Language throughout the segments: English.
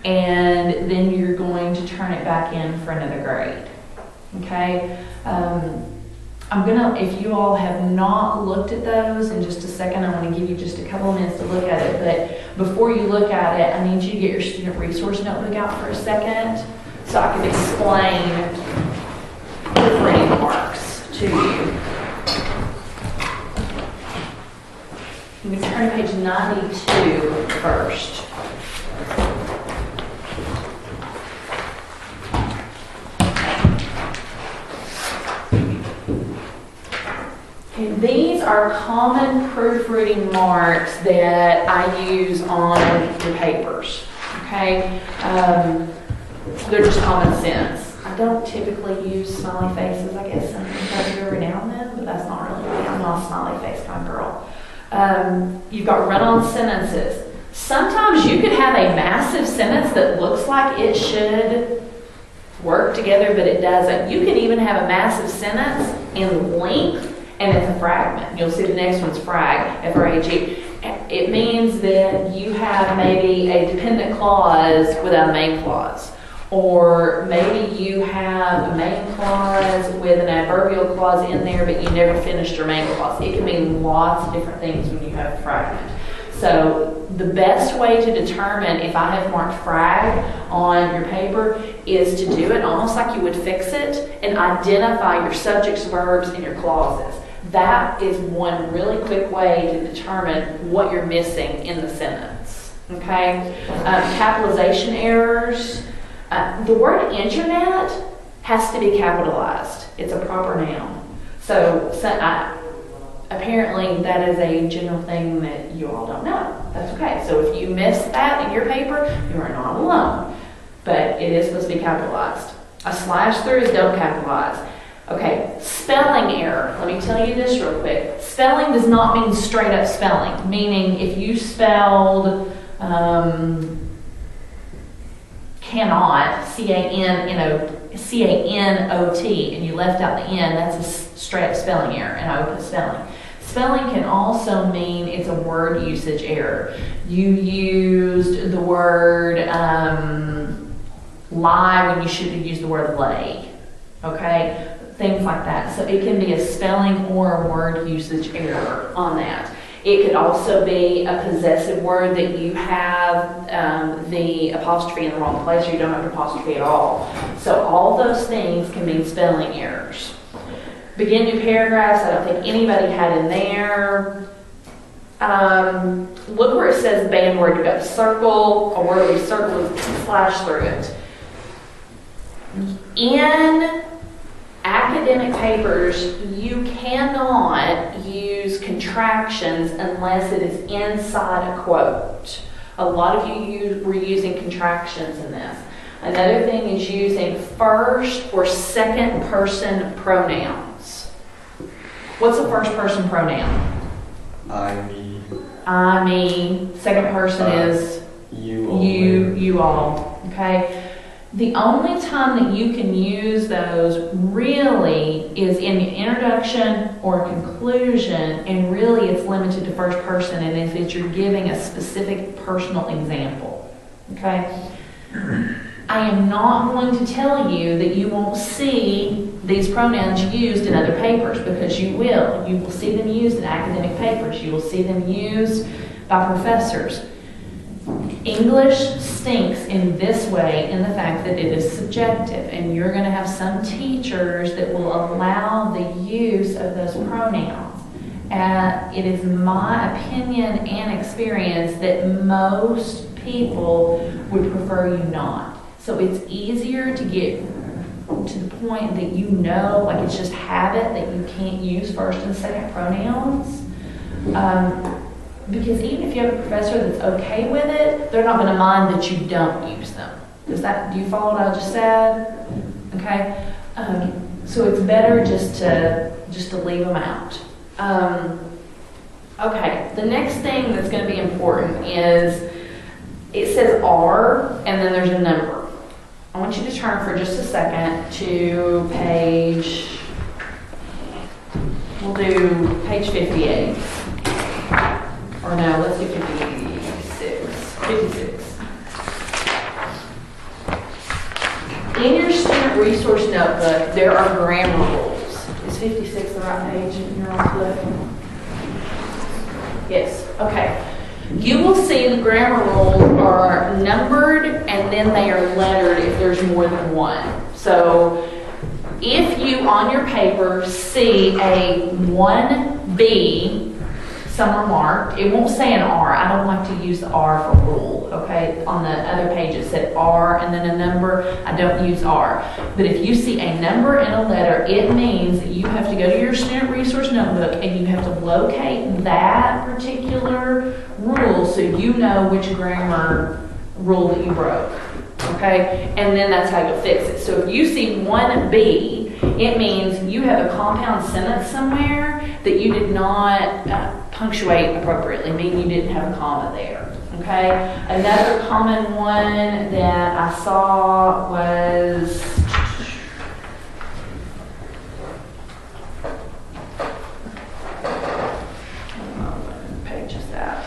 and then you're going to turn it back in for another grade. Okay? If you all have not looked at those, in just a second, I want to give you just a couple of minutes to look at it. But before you look at it, I need you to get your student resource notebook out for a second so I can explain proofreading marks to you. I'm going to turn to page 92 first. And these are common proofreading marks that I use on your papers, okay? They're just common sense. I don't typically use smiley faces, I guess, every now and then, but that's not really me. I'm not a smiley face kind of girl. You've got run-on sentences. Sometimes you could have a massive sentence that looks like it should work together, but it doesn't. You can even have a massive sentence in length, and it's a fragment. You'll see the next one's frag, F-R-A-G. It means that you have maybe a dependent clause without a main clause. Or maybe you have a main clause with an adverbial clause in there, but you never finished your main clause. It can mean lots of different things when you have a fragment. So the best way to determine if I have marked frag on your paper is to do it almost like you would fix it and identify your subjects, verbs, and your clauses. That is one really quick way to determine what you're missing in the sentence. Okay? Capitalization errors. The word internet has to be capitalized. It's a proper noun. So apparently that is a general thing that you all don't know. That's okay. So if you miss that in your paper, you are not alone. But it is supposed to be capitalized. A slash through is don't capitalize. Okay, spelling error. Let me tell you this real quick. Spelling does not mean straight up spelling. Meaning if you spelled cannot, C-A-N-O-T, and you left out the N, that's a straight up spelling error, and I would put spelling. Spelling can also mean it's a word usage error. You used the word lie when you should have used the word lay. Okay? Things like that. So it can be a spelling or a word usage error on that. It could also be a possessive word that you have the apostrophe in the wrong place, or you don't have an apostrophe at all. So all those things can mean spelling errors. Begin new paragraphs, I don't think anybody had in there. Look where it says banned word. You've got the circle, a word with a circle with a slash through it. In academic papers, you cannot use contractions unless it is inside a quote. A lot of you were using contractions in this. Another thing is using first or second person pronouns. What's a first person pronoun? I, me. I, me. Second person is you all. Okay? The only time that you can use those really is in the introduction or conclusion, and really it's limited to first person, and if you're giving a specific personal example. Okay? I am not going to tell you that you won't see these pronouns used in other papers, because you will. You will see them used in academic papers. You will see them used by professors. English stinks in this way, in the fact that it is subjective, and you're going to have some teachers that will allow the use of those pronouns. It is my opinion and experience that most people would prefer you not. So it's easier to get to the point that you know, like it's just habit, that you can't use first and second pronouns. Because even if you have a professor that's okay with it, they're not going to mind that you don't use them. Do you follow what I just said? Okay. So it's better just to leave them out. Okay. The next thing that's going to be important is it says R, and then there's a number. I want you to turn for just a second to page. We'll do page 58. Or no, let's do 56. 56. In your student resource notebook, there are grammar rules. Is 56 the right page in your own book? Yes, okay. You will see the grammar rules are numbered and then they are lettered if there's more than one. So if you on your paper see a 1B somewhere marked, it won't say an R. I don't like to use the R for rule, okay? On the other page it said R and then a number. I don't use R. But if you see a number and a letter, it means that you have to go to your student resource notebook and you have to locate that particular rule so you know which grammar rule that you broke, okay? And then that's how you'll fix it. So if you see 1B, it means you have a compound sentence somewhere that you did not punctuate appropriately, meaning you didn't have a comma there, okay? Another common one that I saw was, what page is that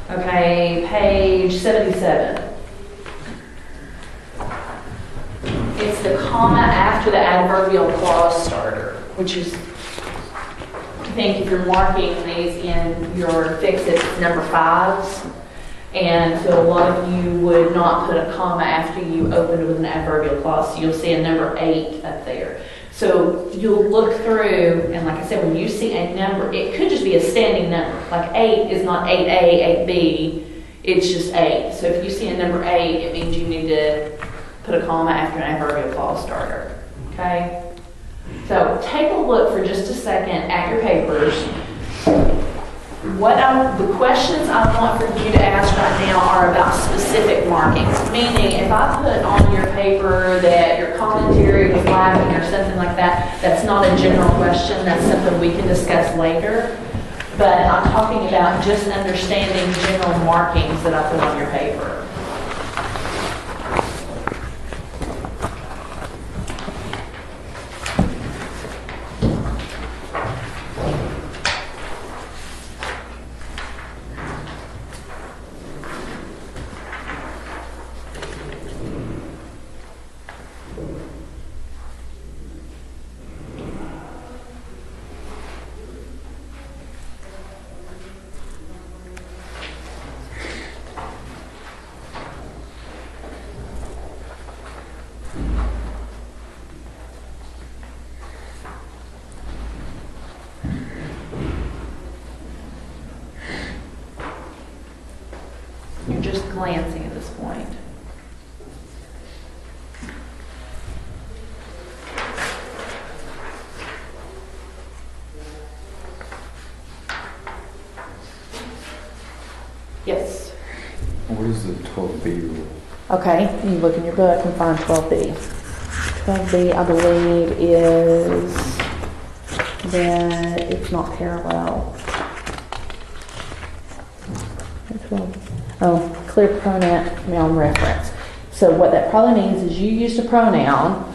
on? Okay, page 77. It's the comma after the adverbial clause starter, which is, I think if you're marking these in your fix-it, number 5s. And so a lot of you would not put a comma after you opened with an adverbial clause. So you'll see a number 8 up there. So you'll look through, and like I said, when you see a number, it could just be a standing number. Like 8 is not 8A, 8B, it's just 8. So if you see a number 8, it means you need to put a comma after an adverbial clause starter, okay? So take a look for just a second at your papers. The questions I want for you to ask right now are about specific markings. Meaning, if I put on your paper that your commentary was lacking or something like that, that's not a general question. That's something we can discuss later. But I'm talking about just understanding general markings that I put on your paper. You're just glancing at this point. Yes. What is the 12B rule? Okay, you look in your book and find 12B. 12B, I believe, is that it's not parallel. 12. Oh, clear pronoun reference. So what that probably means is you used a pronoun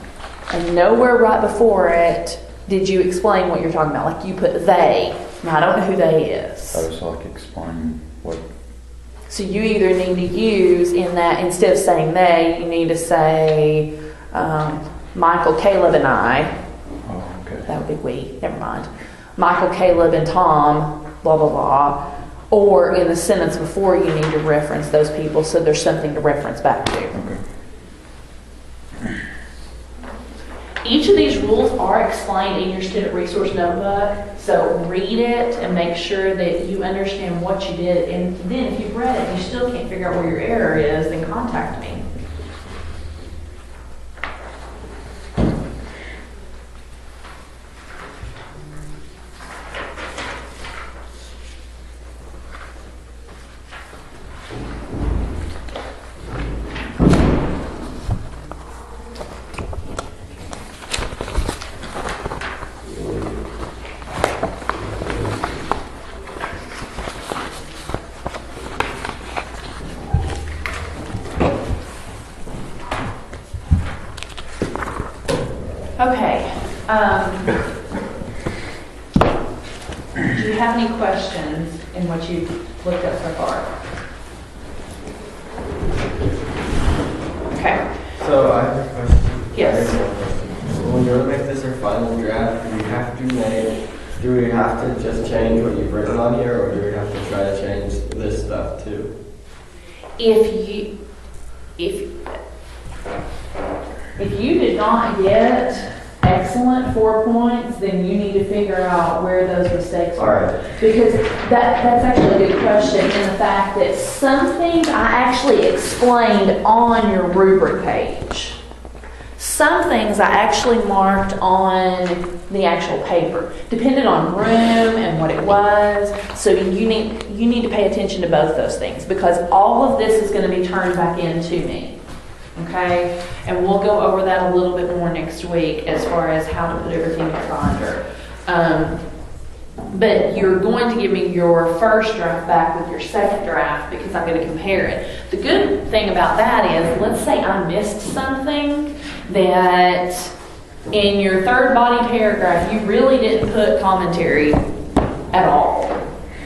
and nowhere right before it did you explain what you're talking about. Like you put they. Now I don't know who they is. I was like explaining what. So you either need to use in that, instead of saying they, you need to say Michael, Caleb, and I. Oh, okay. That would be we. Never mind. Michael, Caleb, and Tom, blah, blah, blah. Or in the sentence before, you need to reference those people so there's something to reference back to. Okay. Each of these rules are explained in your student resource notebook, so read it and make sure that you understand what you did. And then if you've read it and you still can't figure out where your error is, then contact me. Okay. Do you have any questions in what you've looked at so far? Okay. So this our final draft? Do we have to just change what you've written on here, or do we have to try to change this stuff too? If you did not get excellent 4 points, then you need to figure out where those mistakes are. Alright. Because that's actually a good question, in the fact that some things I actually explained on your rubric page. Some things I actually marked on the actual paper, depended on room and what it was. So you need to pay attention to both those things, because all of this is going to be turned back into me. Okay? And we'll go over that a little bit more next week as far as how to put everything in your binder. But you're going to give me your first draft back with your second draft, because I'm going to compare it. The good thing about that is, let's say I missed something that in your third body paragraph, you really didn't put commentary at all.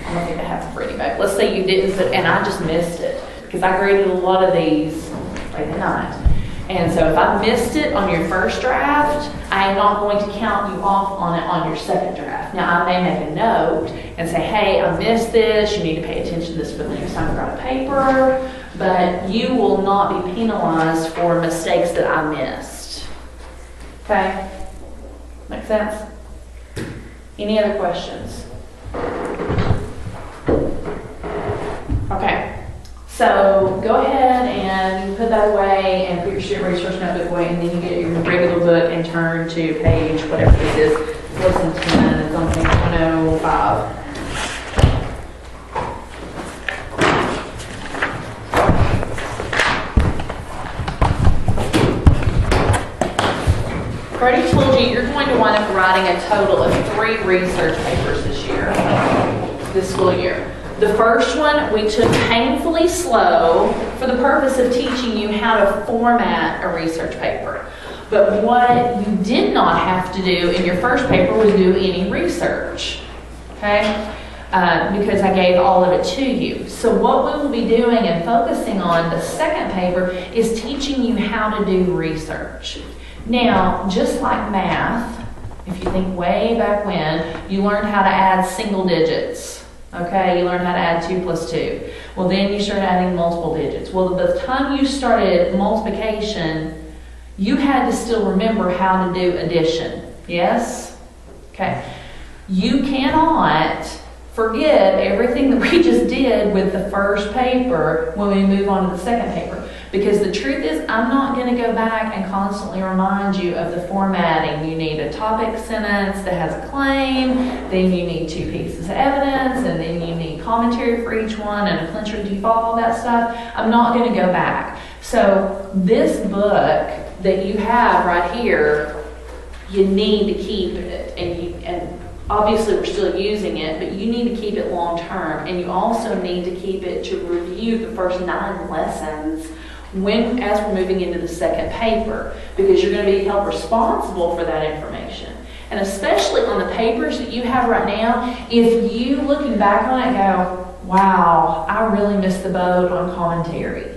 I'm going to have to read it back. Let's say you didn't put, and I just missed it, because I graded a lot of these late at night. And so if I missed it on your first draft, I am not going to count you off on it on your second draft. Now, I may make a note and say, hey, I missed this. You need to pay attention to this for the next time you write a paper. But you will not be penalized for mistakes that I missed. Okay? Make sense? Any other questions? Okay. So go ahead and you put that away and put your student resource notebook away, and then you get your regular book and turn to page, whatever this is, lesson 10, it's on page 105. I've already told you you're going to wind up writing a total of 3 research papers this school year. The first one we took painfully slow for the purpose of teaching you how to format a research paper. But what you did not have to do in your first paper was do any research, okay? Because I gave all of it to you. So what we will be doing and focusing on the second paper is teaching you how to do research. Now, just like math, if you think way back when, you learned how to add single digits. Okay, you learned how to add 2 plus 2. Well, then you started adding multiple digits. Well, by the time you started multiplication, you had to still remember how to do addition. Yes? Okay. You cannot forget everything that we just did with the first paper when we move on to the second paper. Because the truth is, I'm not going to go back and constantly remind you of the formatting. You need a topic sentence that has a claim, then you need 2 pieces of evidence, and then you need commentary for each one, and a clincher default, all that stuff. I'm not going to go back. So this book that you have right here, you need to keep it, and obviously we're still using it, but you need to keep it long term, and you also need to keep it to review the first 9 lessons as we're moving into the second paper, because you're going to be held responsible for that information. And especially on the papers that you have right now, if you looking back on it go, wow, I really missed the boat on commentary,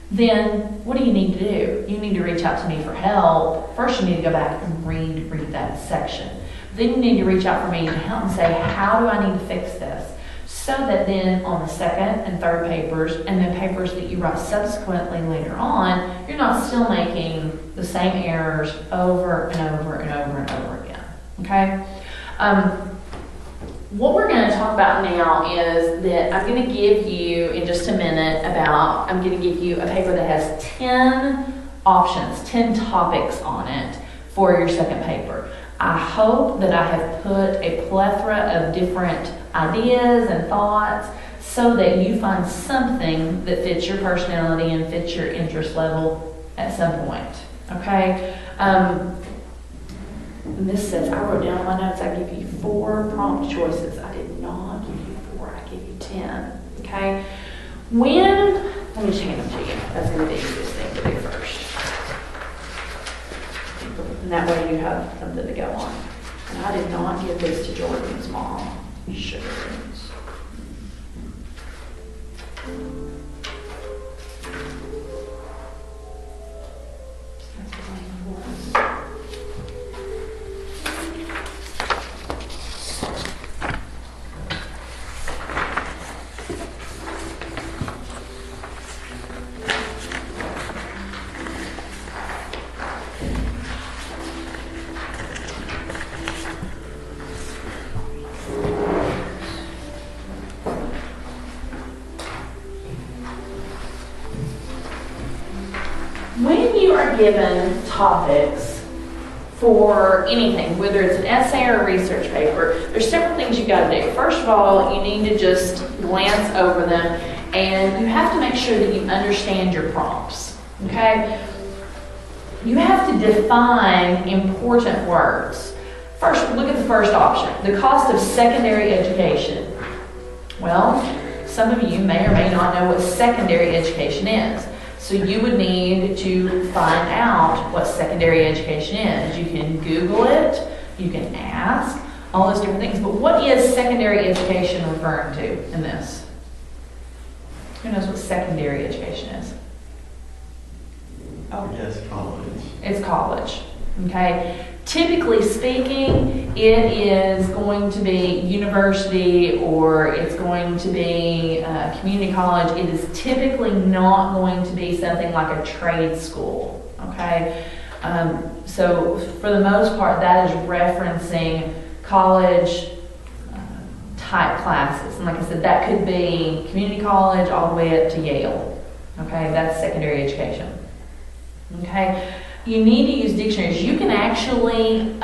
then what do you need to do? You need to reach out to me for help. First, you need to go back and read that section. Then you need to reach out for me to help and say, how do I need to fix this? So that then on the second and third papers, and then papers that you write subsequently later on, you're not still making the same errors over and over and over and over again. Okay? What we're going to talk about now is that I'm going to give you, in just a minute, I'm going to give you a paper that has 10 options, 10 topics on it for your second paper. I hope that I have put a plethora of different ideas and thoughts so that you find something that fits your personality and fits your interest level at some point. Okay? And this says, I wrote down in my notes, I give you 4 prompt choices. I did not give you 4, I gave you 10. Okay? Let me just hand them to you. That's going to be the easiest thing to do first. And that way you have something to go on. And I did not give this to Jordan's mom. Sugar. when you are given topics for anything, whether it's an essay or a research paper, there's several things you got to do. First of all, you need to just glance over them, and you have to make sure that you understand your prompts, okay? You have to define important words. First, look at the first option, the cost of secondary education. Well, some of you may or may not know what secondary education is. So you would need to find out what secondary education is. You can Google it, you can ask, all those different things. But what is secondary education referring to in this? Who knows what secondary education is? Oh, Yes, college. it's college, okay? Typically speaking, it is going to be university or it's going to be community college. It is typically not going to be something like a trade school, okay? So for the most part, that is referencing college type classes. And like I said, that could be community college all the way up to Yale, okay? That's secondary education, okay? You need to use dictionaries. You can actually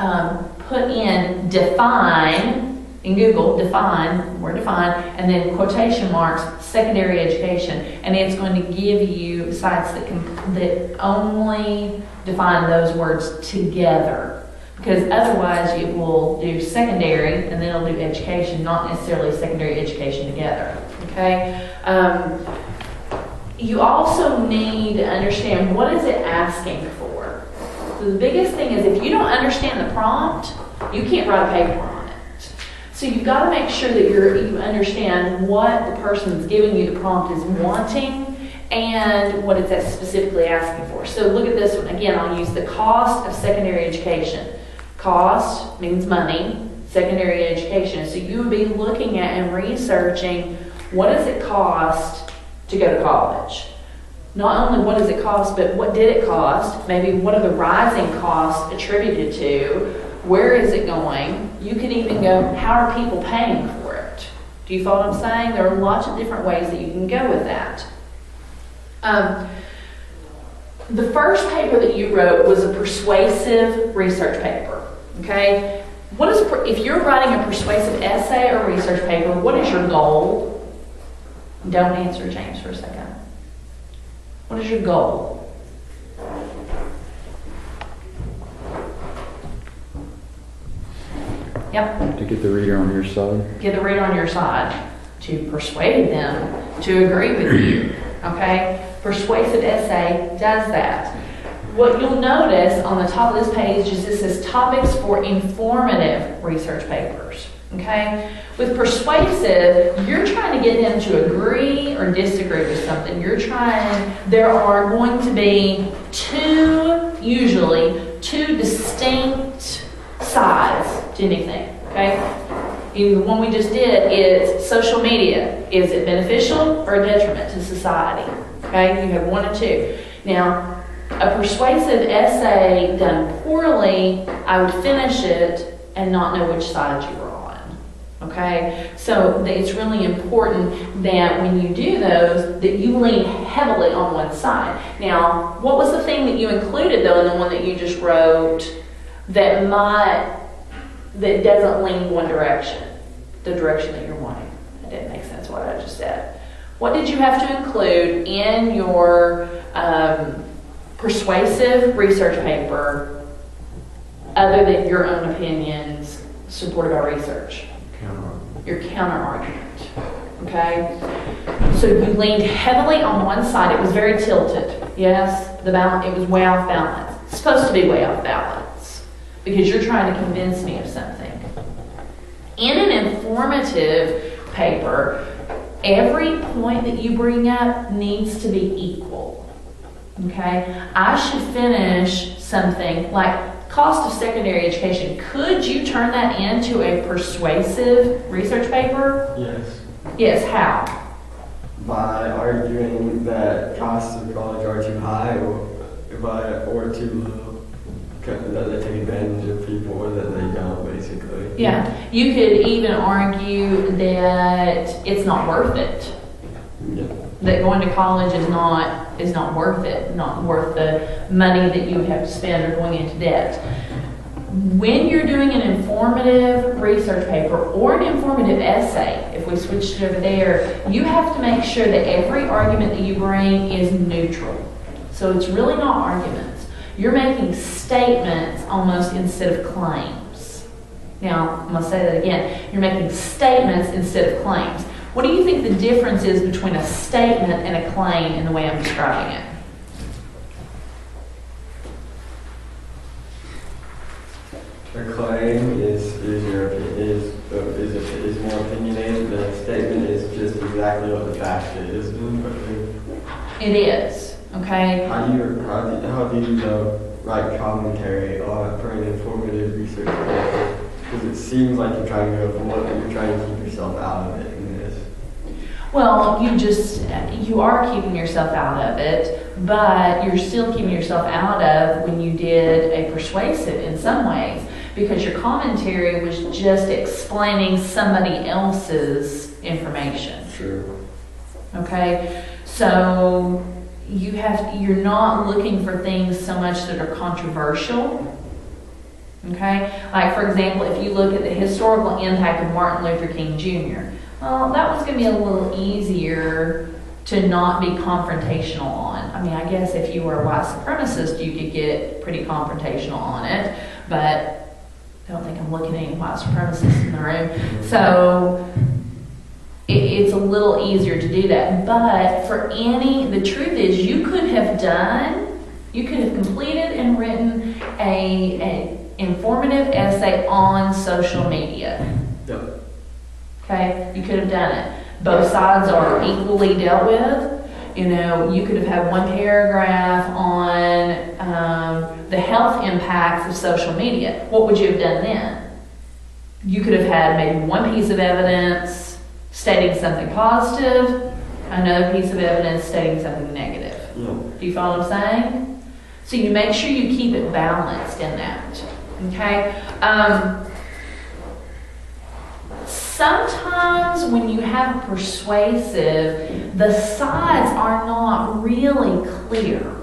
put in define in Google, define, word define, and then quotation marks, secondary education, and it's going to give you sites that only define those words together. Because otherwise it will do secondary and then it'll do education, not necessarily secondary education together. Okay? You also need to understand, what is it asking for? So the biggest thing is, if you don't understand the prompt, you can't write a paper on it. So you've got to make sure that you understand what the person's giving you the prompt is wanting and what it's specifically asking for. So look at this one. Again, I'll use the cost of secondary education. Cost means money, secondary education. So you would be looking at and researching, what does it cost to go to college? Not only what does it cost, but what did it cost? Maybe what are the rising costs attributed to? Where is it going? You can even go, how are people paying for it? Do you follow what I'm saying? There are lots of different ways that you can go with that. The first paper that you wrote was a persuasive research paper, okay? If you're writing a persuasive essay or research paper, what is your goal? Don't answer James for a second. What is your goal? Yep. To get the reader on your side? Get the reader on your side. To persuade them to agree with you. Okay? Persuasive essay does that. What you'll notice on the top of this page is this says topics for informative research papers. Okay? With persuasive, you're trying to get them to agree or disagree with something. There are going to be usually two distinct sides to anything. Okay? The one we just did is social media. Is it beneficial or a detriment to society? Okay? You have one and two. Now, a persuasive essay done poorly, I would finish it and not know which side you were on. Okay? So it's really important that when you do those, that you lean heavily on one side. Now, what was the thing that you included, though, in the one that you just wrote that doesn't lean one direction, the direction that you're wanting? It didn't make sense what I just said. What did you have to include in your persuasive research paper other than your own opinions supported by research? Your counter argument. Okay? So you leaned heavily on one side. It was very tilted. Yes, it was way off balance. It's supposed to be way off balance because you're trying to convince me of something. In an informative paper, every point that you bring up needs to be equal. Okay? I should finish something like cost of secondary education. Could you turn that into a persuasive research paper? Yes. Yes, how? By arguing that costs of college are too high or too low, that they take advantage of people or that they don't, basically. Yeah, you could even argue that it's not worth it. Yeah. That going to college is not is not worth it, not worth the money that you would have to spend or going into debt. When you're doing an informative research paper or an informative essay, if we switched it over there, you have to make sure that every argument that you bring is neutral. So it's really not arguments. You're making statements almost instead of claims. Now, I'm going to say that again. You're making statements instead of claims. What do you think the difference is between a statement and a claim in the way I'm describing it? A claim is more opinionated. The statement is just exactly what the fact is. It is, okay? How do you write commentary for an informative research paper? Because it seems like you're trying to go for what you're trying to keep yourself out of it in this. Well, you are keeping yourself out of it, but you're still keeping yourself out of when you did a persuasive in some ways, because your commentary was just explaining somebody else's information. Sure. Okay? So you're not looking for things so much that are controversial. Okay? Like, for example, if you look at the historical impact of Martin Luther King Jr., well, that one's going to be a little easier to not be confrontational on. I mean, I guess if you were a white supremacist, you could get pretty confrontational on it, but I don't think I'm looking at any white supremacists in the room. So it's a little easier to do that. But the truth is, you could have completed and written an informative essay on social media. Yep. Okay, you could have done it. Both sides are equally dealt with. You could have had one paragraph on the health impacts of social media. What would you have done then? You could have had maybe one piece of evidence stating something positive, another piece of evidence stating something negative. Yep. Do you follow what I'm saying? So you make sure you keep it balanced in that. Okay? Sometimes when you have persuasive, the sides are not really clear.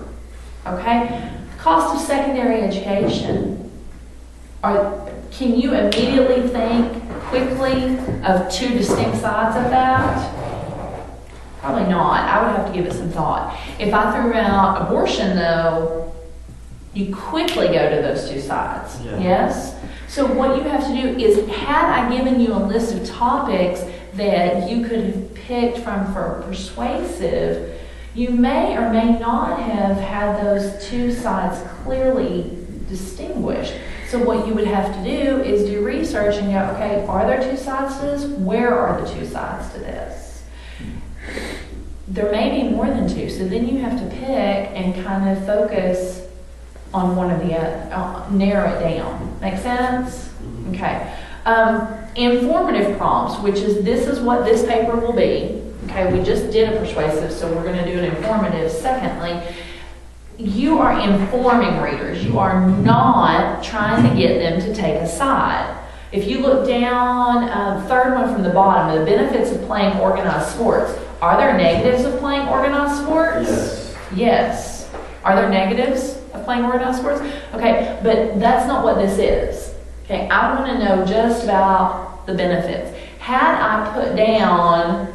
Okay? Cost of secondary education. Can you immediately think quickly of two distinct sides of that? Probably not. I would have to give it some thought. If I threw out abortion, though, you quickly go to those two sides. Yeah. Yes? So what you have to do is, had I given you a list of topics that you could have picked from for persuasive, you may or may not have had those two sides clearly distinguished. So what you would have to do is do research and go, okay, are there two sides to this? Where are the two sides to this? There may be more than two, so then you have to pick and kind of focus on one of the other, narrow it down. Make sense? Okay. Informative prompts, this is what this paper will be. Okay, we just did a persuasive, so we're going to do an informative. Secondly, you are informing readers. You are not trying to get them to take a side. If you look down, third one from the bottom, the benefits of playing organized sports. Are there negatives of playing organized sports? Yes. Yes. Are there negatives of playing organized sports? Okay, but that's not what this is. Okay, I want to know just about the benefits. Had I put down,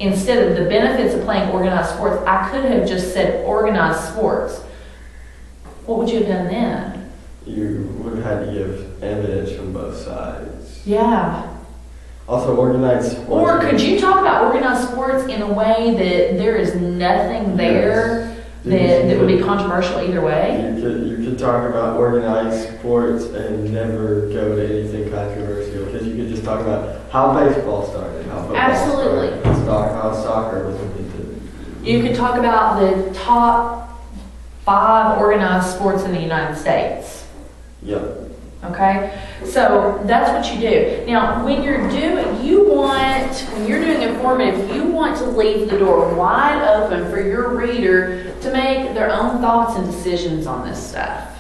instead of the benefits of playing organized sports, I could have just said organized sports. What would you have done then? You would have had to give evidence from both sides. Yeah. Also, organized sports. Or could you talk about organized sports in a way that there is nothing there that would be controversial either way? You could talk about organized sports and never go to anything controversial, because you could just talk about how baseball started, how football Absolutely. started, how soccer was invented. You could talk about the top 5 organized sports in the United States. Yep. Okay? So that's what you do. Now, when you're doing informative, you want to leave the door wide open for your reader to make their own thoughts and decisions on this stuff.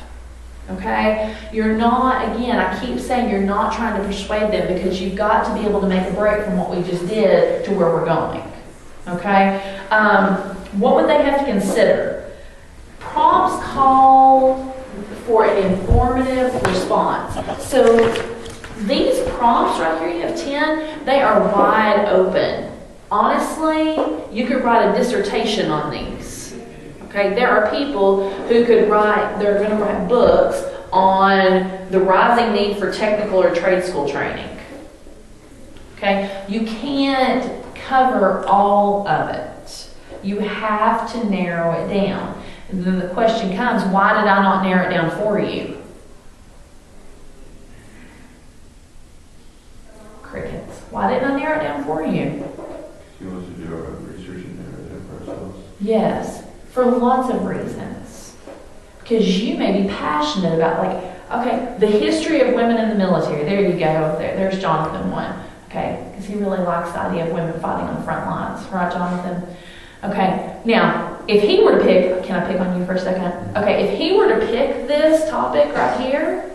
Okay? You're not, again, I keep saying you're not trying to persuade them, because you've got to be able to make a break from what we just did to where we're going. Okay? what would they have to consider? Prompts call for an informative response. So these prompts right here, you have 10, they are wide open. Honestly, you could write a dissertation on these. Okay, there are people who could write, they're going to write books on the rising need for technical or trade school training. Okay, you can't cover all of it. You have to narrow it down. And then the question comes, why did I not narrow it down for you? Crickets. Why didn't I narrow it down for you? She wants to do our own research and narrow it down for ourselves. Yes, for lots of reasons. Because you may be passionate about, like, okay, the history of women in the military. There you go. There's Jonathan one. Okay, because he really likes the idea of women fighting on the front lines. Right, Jonathan? Okay, now, if he were to pick, can I pick on you for a second? Okay, if he were to pick this topic right here,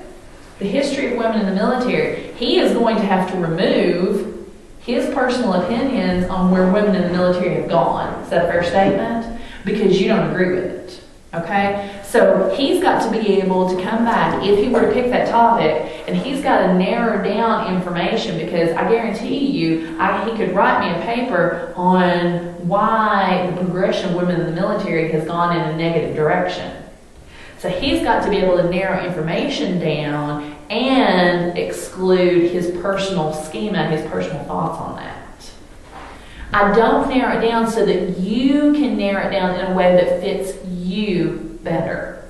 the history of women in the military, he is going to have to remove his personal opinions on where women in the military have gone. Is that a fair statement? Because you don't agree with it. Okay? So he's got to be able to come back, if he were to pick that topic, and he's got to narrow down information, because I guarantee you, he could write me a paper on why the progression of women in the military has gone in a negative direction. So he's got to be able to narrow information down and exclude his personal schema, his personal thoughts on that. I don't narrow it down so that you can narrow it down in a way that fits you better.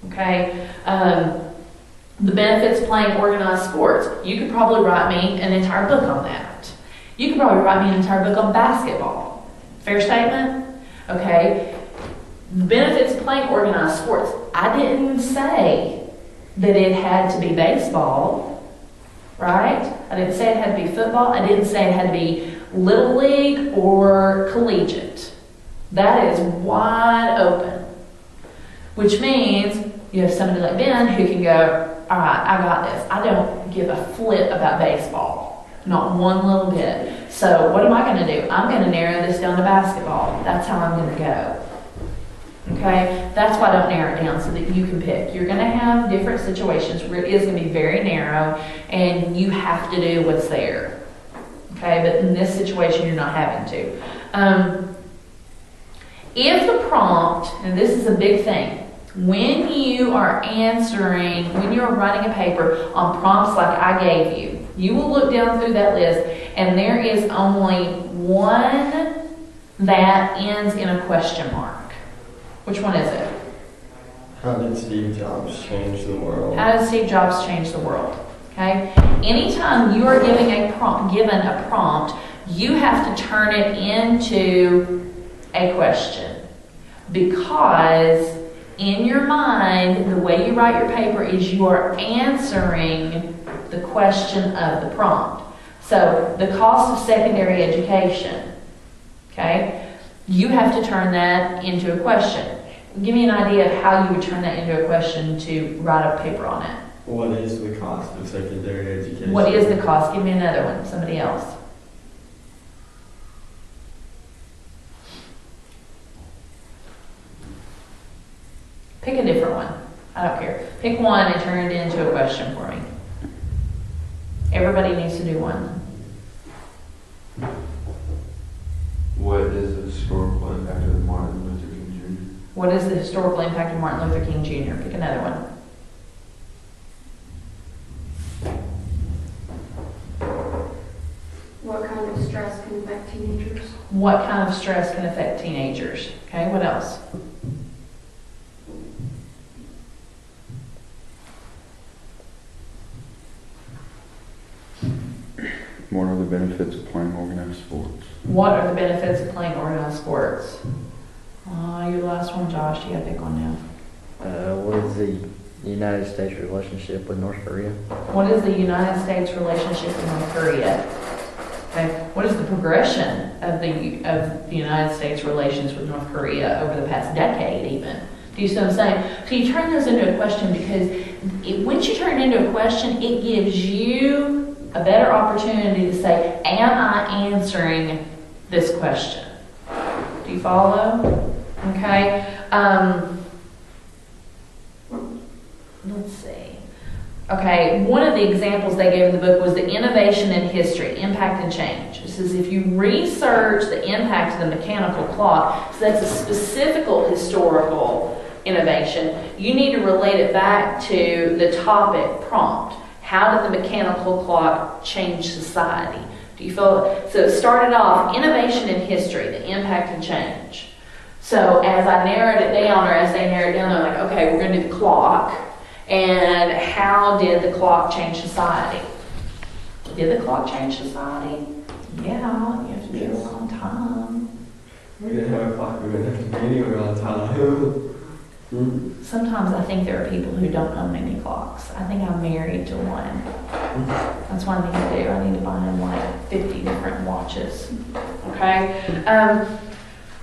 Okay? The benefits of playing organized sports. You could probably write me an entire book on that. You could probably write me an entire book on basketball. Fair statement? Okay? The benefits of playing organized sports. I didn't say that it had to be baseball, right? I didn't say it had to be football. I didn't say it had to be Little League or collegiate. That is wide open. Which means you have somebody like Ben who can go, all right, I got this. I don't give a flip about baseball. Not one little bit. So what am I going to do? I'm going to narrow this down to basketball. That's how I'm going to go. Okay? That's why I don't narrow it down, so that you can pick. You're going to have different situations where it is going to be very narrow, and you have to do what's there. Okay, but in this situation, you're not having to. If the prompt, and this is a big thing, when you are answering, when you're writing a paper on prompts like I gave you, you will look down through that list, and there is only one that ends in a question mark. Which one is it? How did Steve Jobs change the world? How did Steve Jobs change the world? Okay? Anytime you are given a prompt, you have to turn it into a question. Because in your mind, the way you write your paper is you are answering the question of the prompt. So, the cost of secondary education. Okay? You have to turn that into a question. Give me an idea of how you would turn that into a question to write a paper on it. What is the cost of secondary education? What is the cost? Give me another one. Somebody else. Pick a different one. I don't care. Pick one and turn it into a question for me. Everybody needs to do one. What is the historical impact of Martin Luther King Jr.? What is the historical impact of Martin Luther King Jr.? Pick another one. What kind of stress can affect teenagers? What kind of stress can affect teenagers? Okay, what else? What are the benefits of playing organized sports? What are the benefits of playing organized sports? You're the last one, Josh. You gotta pick one now. What is the United States relationship with North Korea? What is the United States relationship with North Korea? Okay. What is the progression of the United States relations with North Korea over the past decade even? Do you see what I'm saying? So you turn those into a question because once you turn it into a question, it gives you a better opportunity to say, am I answering this question? Do Do you follow? Okay. Let's see. Okay, one of the examples they gave in the book was the innovation in history, impact and change. It says if you research the impact of the mechanical clock, so that's a specific historical innovation, you need to relate it back to the topic prompt. How did the mechanical clock change society? Do you feel? So it started off innovation in history, the impact and change. So as I narrowed it down, or as they narrowed it down, they're like, okay, we're going to do the clock. And how did the clock change society? Did the clock change society? Yeah, you have to be here on time. We didn't have a clock, we didn't have to be anywhere on time. Sometimes I think there are people who don't own any clocks. I think I'm married to one. That's what I need to do. I need to buy him like 50 different watches. Okay?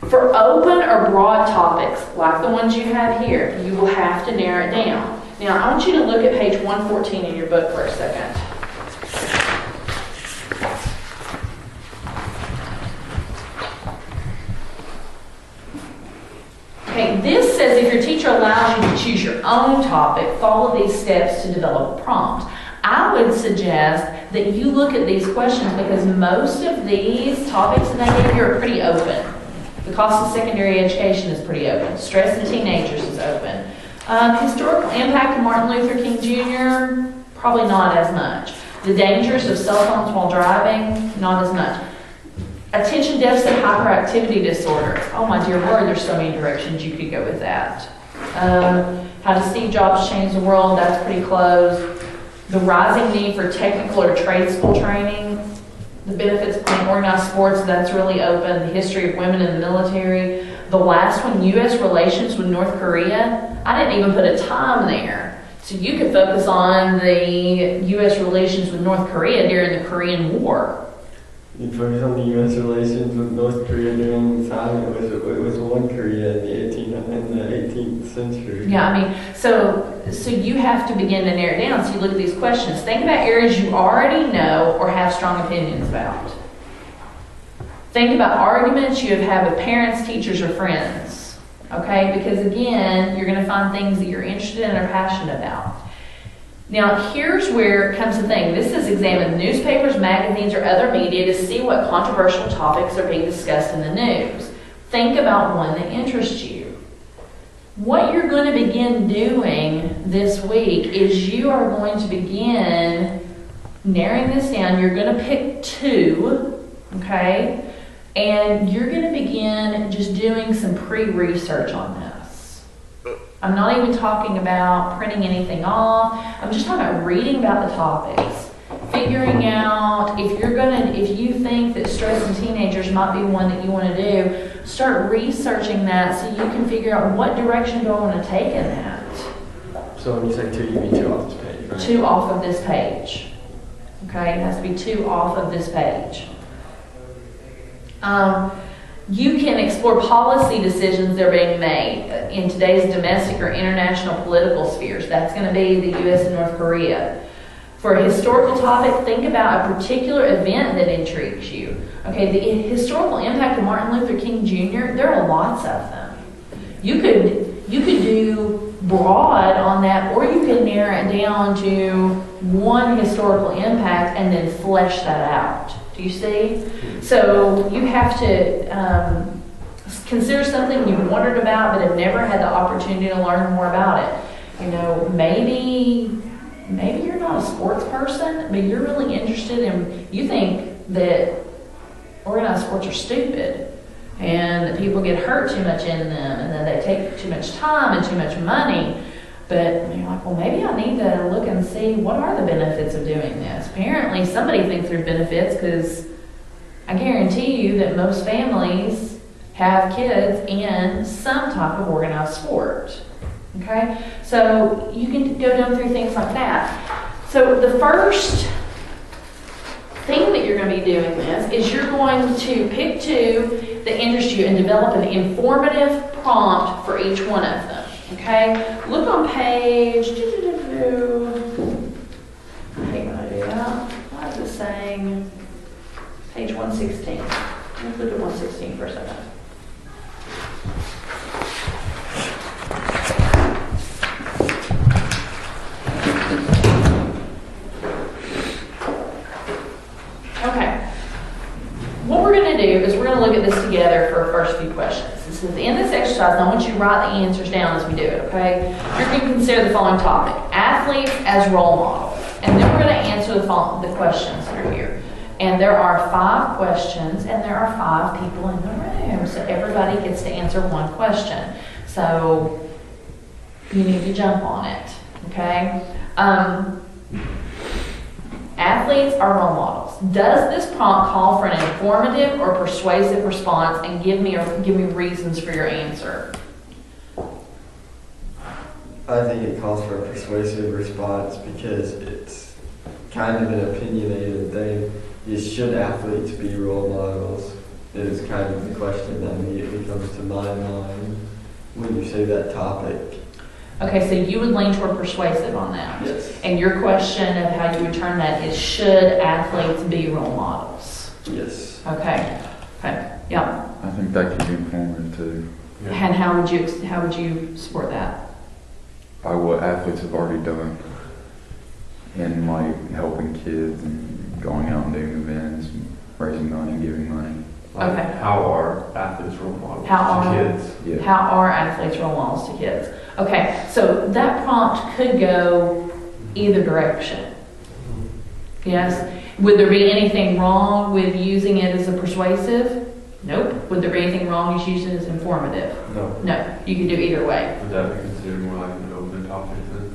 For open or broad topics, like the ones you have here, you will have to narrow it down. Now, I want you to look at page 114 in your book for a second. Okay, this says if your teacher allows you to choose your own topic, follow these steps to develop a prompt. I would suggest that you look at these questions because most of these topics that I gave you are pretty open. The cost of secondary education is pretty open. Stress in teenagers is open. Historical impact of Martin Luther King Jr., probably not as much. The dangers of cell phones while driving, not as much. Attention deficit hyperactivity disorder. Oh my dear Lord, there's so many directions you could go with that. How did Steve Jobs change the world? That's pretty close. The rising need for technical or trade school training. The benefits of playing organized sports, that's really open. The history of women in the military. The last one, U.S. relations with North Korea. I didn't even put a time there. So you could focus on the U.S. relations with North Korea during the Korean War. You focus on the U.S. relations with North Korea during the time it was one Korea in the 18th century. Yeah, I mean, so you have to begin to narrow it down. So you look at these questions. Think about areas you already know or have strong opinions about. Think about arguments you have had with parents, teachers, or friends. Okay? Because again, you're going to find things that you're interested in or passionate about. Now, here's where comes the thing. This is examine newspapers, magazines, or other media to see what controversial topics are being discussed in the news. Think about one that interests you. What you're going to begin doing this week is you are going to begin narrowing this down. You're going to pick two, okay? And you're going to begin just doing some pre-research on this. I'm not even talking about printing anything off. I'm just talking about reading about the topics, figuring out if you think that stress in teenagers might be one that you want to do, start researching that so you can figure out what direction do I want to take in that. So when you say two, you mean two off this page, right? Two off of this page. Okay, it has to be two off of this page. You can explore policy decisions that are being made in today's domestic or international political spheres. That's going to be the U.S. and North Korea. For a historical topic, think about a particular event that intrigues you. Okay, the historical impact of Martin Luther King Jr., there are lots of them. You could do broad on that, or you could narrow it down to one historical impact and then flesh that out. Do you see? So you have to consider something you've wondered about but have never had the opportunity to learn more about it. You know, maybe you're not a sports person, but you're really interested in, you think that organized sports are stupid and that people get hurt too much in them and that they take too much time and too much money. But you're like, well, maybe I need to look and see what are the benefits of doing this. Apparently, somebody thinks there's benefits because I guarantee you that most families have kids in some type of organized sport. Okay? So you can go down through things like that. So the first thing that you're going to be doing this is you're going to pick two that interest you and develop an informative prompt for each one of them. Okay, look on page, I hate when I do that. Why is it saying page 116? Let's look at 116 for a second. exercise, and I want you to write the answers down as we do it, okay? You're going to consider the following topic: athletes as role models. And then we're going to answer the questions that are here. And there are 5 questions, and there are 5 people in the room. So everybody gets to answer one question. So you need to jump on it, okay? Athletes are role models. Does this prompt call for an informative or persuasive response? And give me reasons for your answer. I think it calls for a persuasive response because it's kind of an opinionated thing. Should athletes be role models? Is kind of the question that immediately comes to my mind when you say that topic. Okay, so you would lean toward persuasive on that. Yes. And your question of how you would turn that is, should athletes be role models? Yes. Okay. Okay. Yeah. I think that could be informative too, And how would you support that? by what athletes have already done. In like helping kids and going out and doing events, and raising money, giving money. Like, Okay. how are athletes role models How to are- kids? Yeah. How are athletes role models to kids? Okay, so that prompt could go either direction. Yes? Would there be anything wrong with using it as a persuasive? Nope. Would there be anything wrong with using it as informative? No. No. You could do either way. Would that be considered more like an open topic then?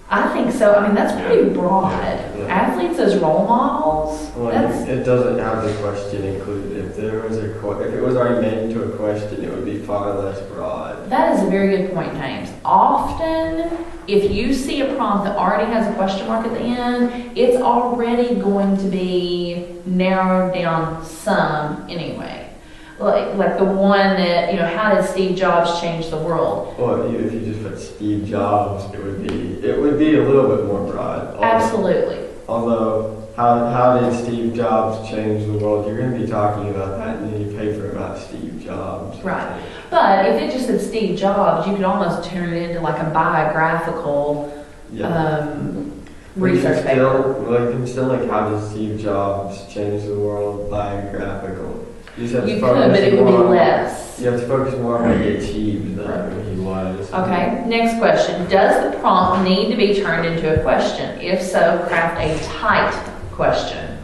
I think so. I mean, that's pretty broad. Yeah. Athletes as role models, Well, that's, it doesn't have the question included. If there was if it was already made into a question, it would be far less broad. that is a very good point, James. Often, if you see a prompt that already has a question mark at the end, it's already going to be narrowed down some anyway. Like the one that, how did Steve Jobs change the world? Well, if you just put Steve Jobs, it would be a little bit more broad. Absolutely. Although, how did Steve Jobs change the world? You're going to be talking about that in any paper about Steve Jobs. Right. But if it just said Steve Jobs, you could almost turn it into like a biographical Yeah. research paper. You can still how did Steve Jobs change the world? Biographical. You just have to You focus could, but it would be more on- less. You have to focus more on what he achieved than who he was. Okay, next question. Does the prompt need to be turned into a question? If so, craft a tight question.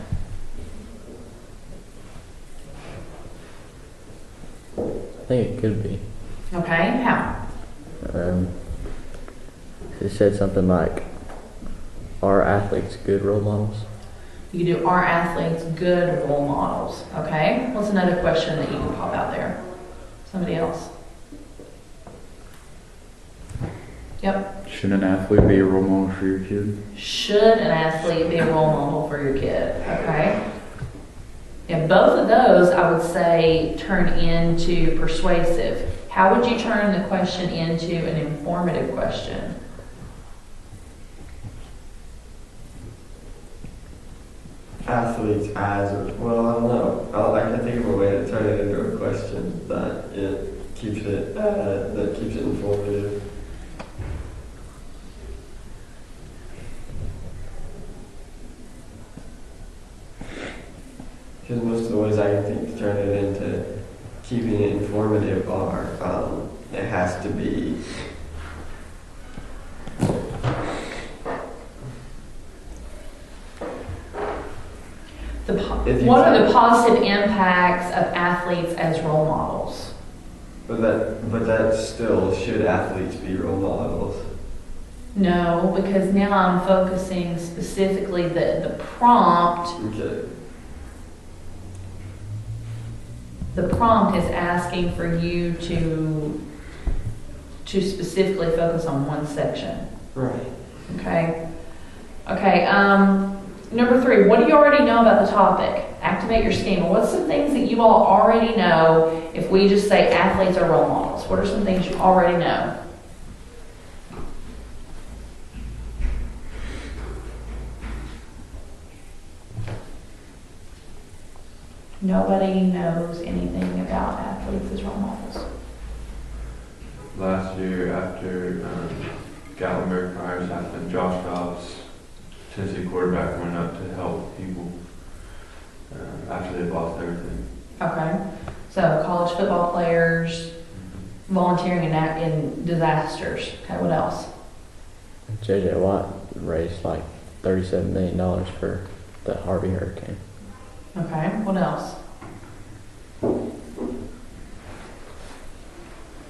I think it could be. Okay, how? It said something like, "Are athletes good role models?" You can do, are athletes good role models? Okay, what's another question that you can pop out there? Somebody else? Yep. Should an athlete be a role model for your kid? Should an athlete be a role model for your kid? Okay. And both of those, I would say, turn into persuasive. How would you turn the question into an informative question? Athletes as, well, I don't know. I can think of a way to turn it into a question that keeps it informative. Because most of the ways I can think to turn it into keeping it informative are, it has to be. If you What are take- the positive impacts of athletes as role models? But that still, should athletes be role models? No, because now I'm focusing specifically the prompt. Okay. The prompt is asking for you to specifically focus on one section. Right. Okay. Okay. Number 3. What do you already know about the topic? Activate your schema. What's some things that you all already know? If we just say athletes are role models, what are some things you already know? Nobody knows anything about athletes as role models. Last year, after Gatlinburg fires happened, Josh Dobbs, Tennessee quarterback, went up to help people after they've lost everything. Okay. So college football players, volunteering in disasters. Okay, what else? J.J. Watt raised like $37 million for the Harvey hurricane. Okay, what else?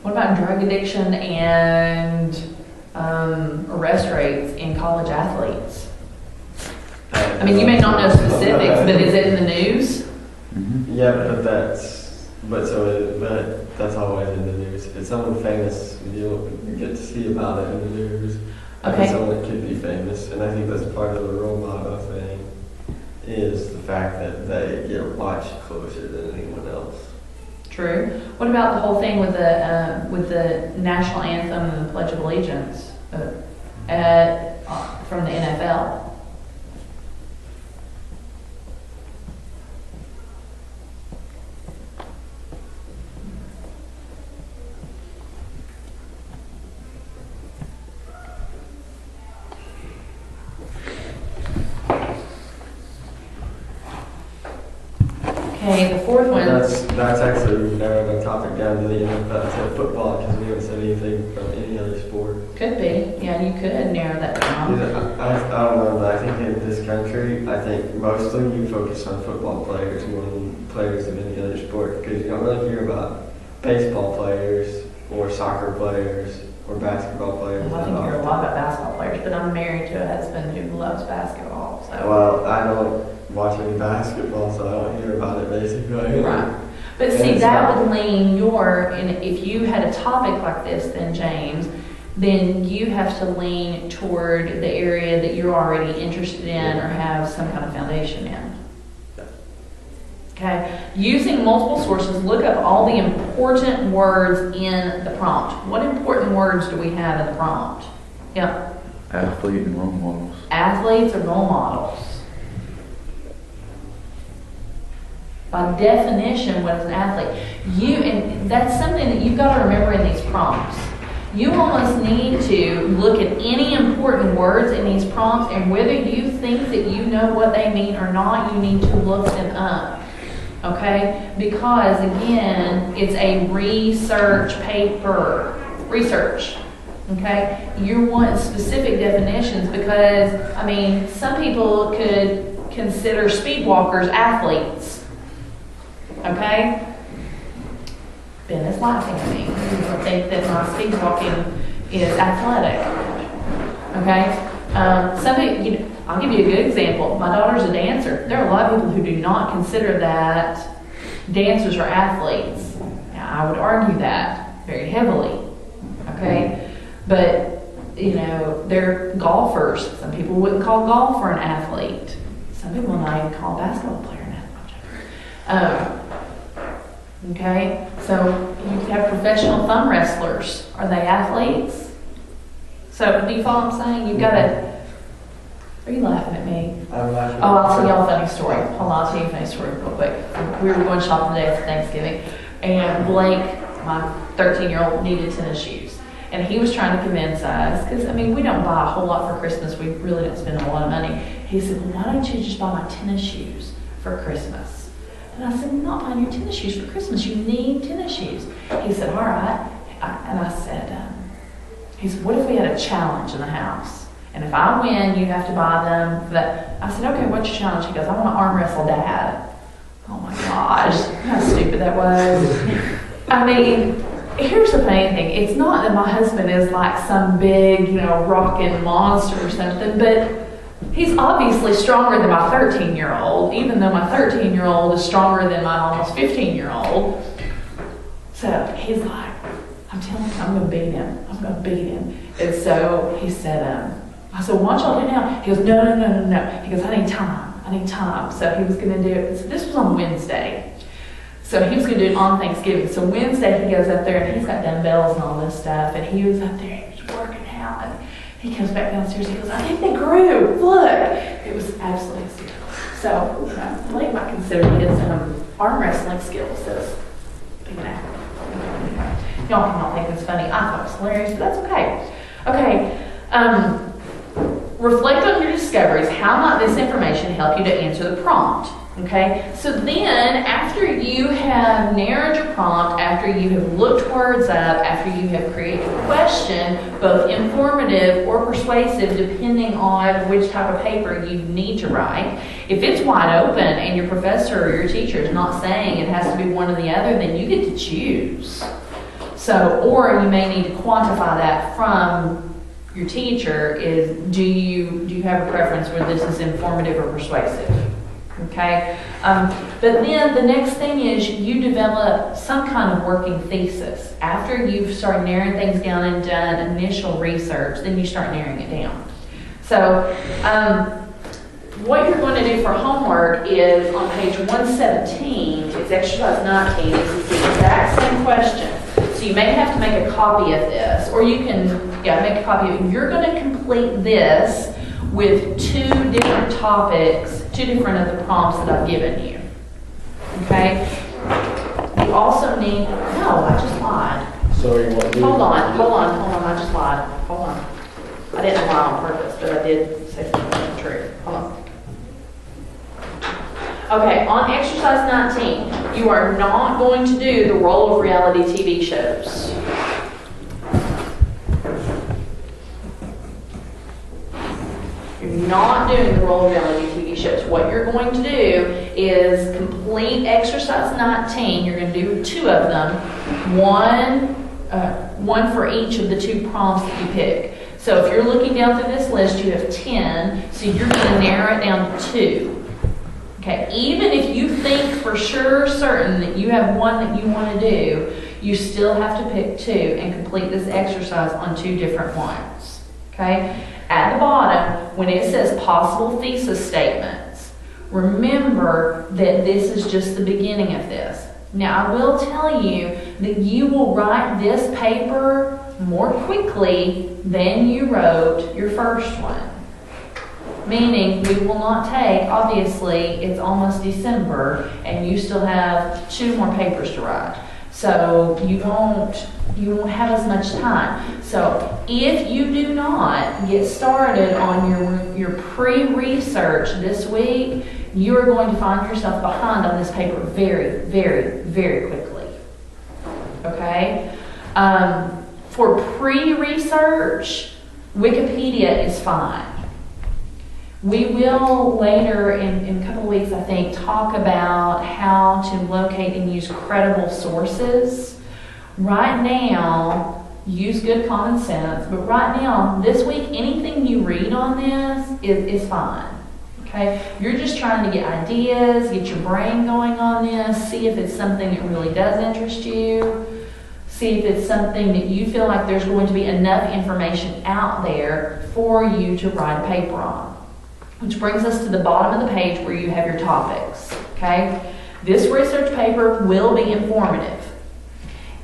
What about drug addiction and arrest rates in college athletes? I mean, you may not know specifics, but is it in the news? Yeah, but that's always in the news. If it's someone famous, you get to see about it in the news. Okay. Someone that could be famous, and I think that's part of the role model thing, is the fact that they get watched closer than anyone else. True. What about the whole thing with the national anthem and the Pledge of Allegiance from the NFL? Okay, the fourth one. That's actually narrowed the topic down to the NFL, to football, because we haven't said anything from any other sport. Could be. Yeah, you could narrow that down. I don't know, but I think in this country, I think mostly you focus on football players more than players of any other sport, because you don't really hear about baseball players or soccer players or basketball players. Well, I think you hear a lot about basketball players, but I'm married to a husband who loves basketball. So. Well, I don't watch any basketball, so I don't hear about it basically. Right. But see, that would lean if you had a topic like this, then James, then you have to lean toward the area that you're already interested in or have some kind of foundation in. Okay. Using multiple sources, look up all the important words in the prompt. What important words do we have in the prompt? Yeah. Athlete and role models. Athletes or role models. By definition, what is an athlete? And that's something that you've got to remember in these prompts. You almost need to look at any important words in these prompts, and whether you think that you know what they mean or not, you need to look them up. Okay? Because again, it's a research paper. Research. Okay? You want specific definitions because, I mean, some people could consider speed walkers athletes. Okay? Ben is laughing at me. People think that my speed walking is athletic. Okay? I'll give you a good example. My daughter's a dancer. There are a lot of people who do not consider that dancers are athletes. Now, I would argue that very heavily. Okay? But, they're golfers. Some people wouldn't call golfer an athlete. Some people might even call a basketball player an athlete. Okay, so you have professional thumb wrestlers. Are they athletes? So do you follow what I'm saying? You've got to. Are you laughing at me? I'm laughing. Oh, I'll tell y'all a funny story. Hold on, I'll tell you a funny story real quick. We were going shopping today for Thanksgiving, and Blake, my 13-year-old, needed tennis shoes. And he was trying to convince us, because, we don't buy a whole lot for Christmas. We really don't spend a lot of money. He said, well, why don't you just buy my tennis shoes for Christmas? And I said, I'm not buying your tennis shoes for Christmas. You need tennis shoes. He said, all right. And I said, he said, what if we had a challenge in the house? And if I win, you have to buy them for that. I said, okay, what's your challenge? He goes, I want to arm wrestle Dad. Oh my gosh, how stupid that was. Here's the funny thing. It's not that my husband is like some big, rockin' monster or something, but he's obviously stronger than my 13-year-old, even though my 13-year-old is stronger than my almost 15-year-old. So he's like, I'm telling you, I'm going to beat him. I'm going to beat him. And so he said, I said, why don't y'all do it now? He goes, no. He goes, I need time. So he was going to do it. So this was on Wednesday. So he was going to do it on Thanksgiving. So Wednesday he goes up there and he's got dumbbells and all this stuff. And he was up there, he was working out. And he comes back downstairs, he goes, I think they grew, look. It was absolutely stupid. So, Blake might consider his arm wrestling skills as being an athlete. Y'all cannot think it's funny. I thought it was hilarious, but that's okay. Okay, reflect on your discoveries. How might this information help you to answer the prompt? Okay, so then after you have narrowed your prompt, after you have looked words up, after you have created a question, both informative or persuasive depending on which type of paper you need to write, if it's wide open and your professor or your teacher is not saying it has to be one or the other, then you get to choose. So, or you may need to quantify that from your teacher is, do you have a preference where this is informative or persuasive? Okay, but then the next thing is you develop some kind of working thesis. After you've started narrowing things down and done initial research, then you start narrowing it down. So what you're going to do for homework is on page 117, it's exercise 19, it's the exact same question. So you may have to make a copy of this, or you can, make a copy of it. You're going to complete this with two different topics, two different of the prompts that I've given you. Okay? You also need, no, I just lied. So you want to do? Hold on, I just lied. Hold on. I didn't lie on purpose, but I did say something true. Hold on. Okay, on exercise 19, you are not going to do the role of reality TV shows. You're not doing the role of reality TV shows. What you're going to do is complete exercise 19. You're going to do two of them, one for each of the two prompts that you pick. So if you're looking down through this list, you have 10, so you're going to narrow it down to 2. Okay, even if you think for sure certain that you have one that you want to do, you still have to pick 2 and complete this exercise on 2 different ones. Okay? At the bottom, when it says possible thesis statements, remember that this is just the beginning of this. Now, I will tell you that you will write this paper more quickly than you wrote your first one. Meaning, we will not take, obviously, it's almost December, and you still have 2 more papers to write. So you won't have as much time. So if you do not get started on your pre-research this week, you are going to find yourself behind on this paper very, very, very quickly. Okay? For pre-research, Wikipedia is fine. We will later in a couple of weeks, I think, talk about how to locate and use credible sources. Right now, use good common sense, but right now, this week, anything you read on this is fine. Okay? You're just trying to get ideas, get your brain going on this, see if it's something that really does interest you, see if it's something that you feel like there's going to be enough information out there for you to write a paper on. Which brings us to the bottom of the page where you have your topics, okay? This research paper will be informative.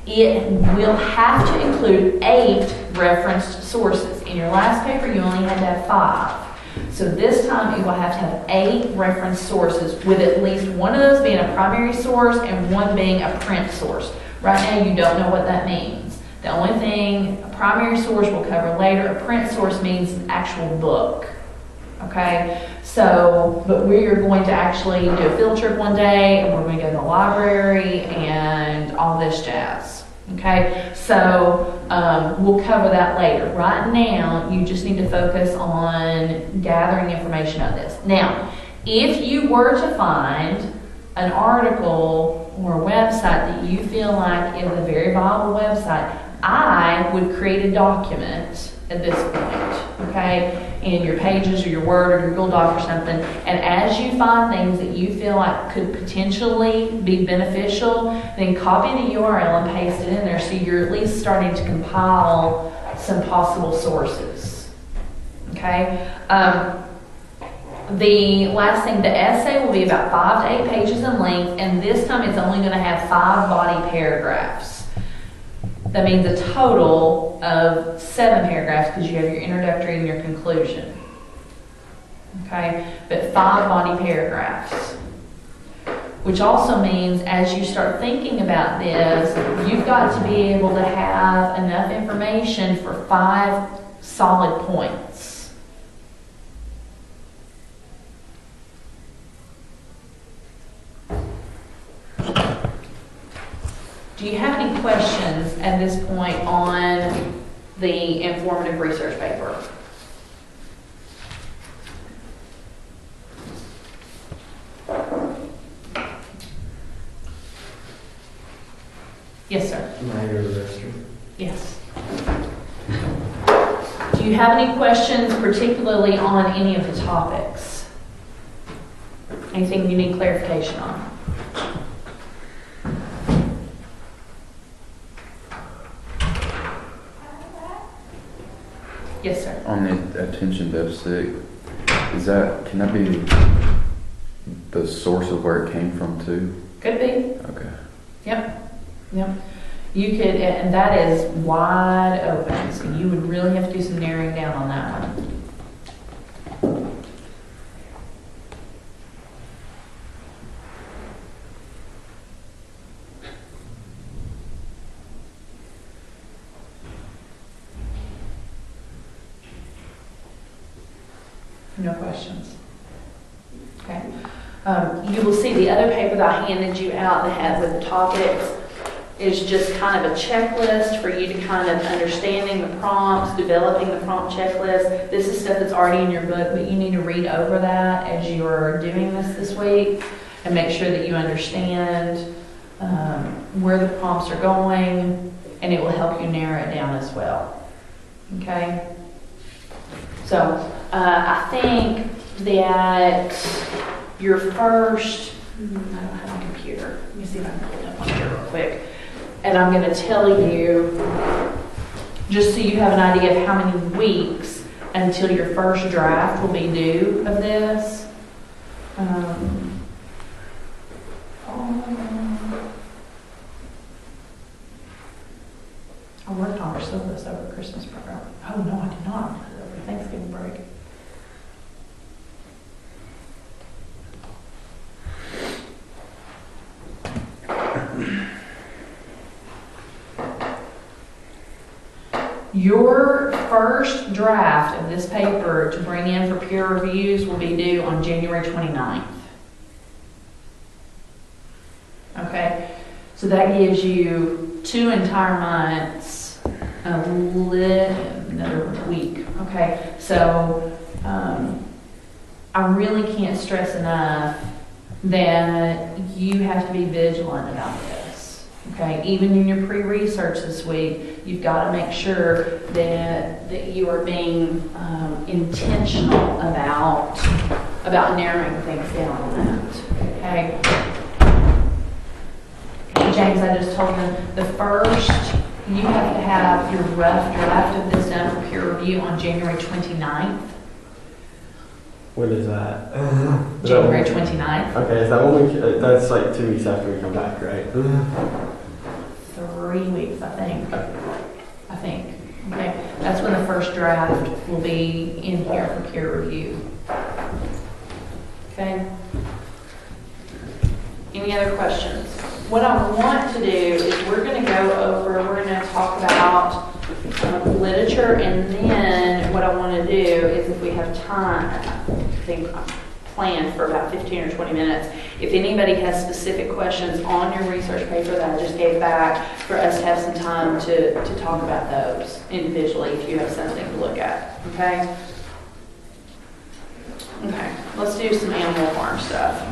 It will have to include 8 referenced sources. In your last paper, you only had to have 5. So this time, you will have to have 8 referenced sources with at least one of those being a primary source and one being a print source. Right now, you don't know what that means. The only thing a primary source will cover later, a print source means an actual book. Okay, so, but we are going to actually do a field trip one day, and we're going to go to the library and all this jazz. Okay, so we'll cover that later. Right now, you just need to focus on gathering information on this. Now, if you were to find an article or a website that you feel like is a very viable website, I would create a document at this point, okay, in your Pages or your Word or your Google Doc or something, and as you find things that you feel like could potentially be beneficial, then copy the URL and paste it in there so you're at least starting to compile some possible sources, okay? The last thing, the essay will be about 5 to 8 pages in length, and this time it's only going to have 5 body paragraphs. That means a total of 7 paragraphs because you have your introductory and your conclusion. Okay, but 5 body paragraphs. Which also means as you start thinking about this, you've got to be able to have enough information for 5 solid points. Do you have any questions at this point on the informative research paper? Yes, sir. Minor register. Yes. Do you have any questions particularly on any of the topics? Anything you need clarification on? Yes, sir. On the attention deficit, can that be the source of where it came from too? Could be. Okay. Yep. You could, and that is wide open, so you would really have to do some narrowing down on that one. No questions? Okay. You will see the other paper that I handed you out that had with the topics is just kind of a checklist for you to kind of understanding the prompts, developing the prompt checklist. This is stuff that's already in your book, but you need to read over that as you're doing this week and make sure that you understand where the prompts are going, and it will help you narrow it down as well. Okay? So I think that your first, I don't have a computer. Let me see if I can pull it up on here real quick. And I'm going to tell you, just so you have an idea of how many weeks until your first draft will be due of this. I worked on our syllabus over Christmas program. Oh, no, I did not. Over Thanksgiving break. Your first draft of this paper to bring in for peer reviews will be due on January 29th. Okay, so that gives you 2 entire months, another week. Okay, so I really can't stress enough that you have to be vigilant about this. Okay, even in your pre-research this week, you've got to make sure that you are being intentional about narrowing things down on that. Okay. James, I just told you the first, you have to have your rough draft of this done for peer review on January 29th. When is that? January 29th. Okay, is that when that's like 2 weeks after we come back, right? 3 weeks, I think. Okay, that's when the first draft will be in here for peer review. Okay. Any other questions? What I want to do is we're going to talk about literature, and then what I want to do is, if we have time, I think I'm planned for about 15 or 20 minutes. If anybody has specific questions on your research paper that I just gave back, for us to have some time to talk about those individually if you have something to look at. Okay? Okay, let's do some animal farm stuff.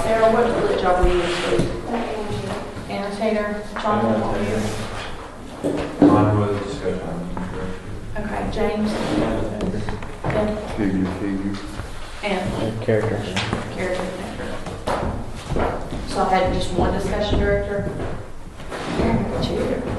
Sarah, what lit job were you using? Annotator. John, what were you? Mine was discussion. Okay, James. Ben. Figure. And Character. character connector. So I had just one discussion director. Two.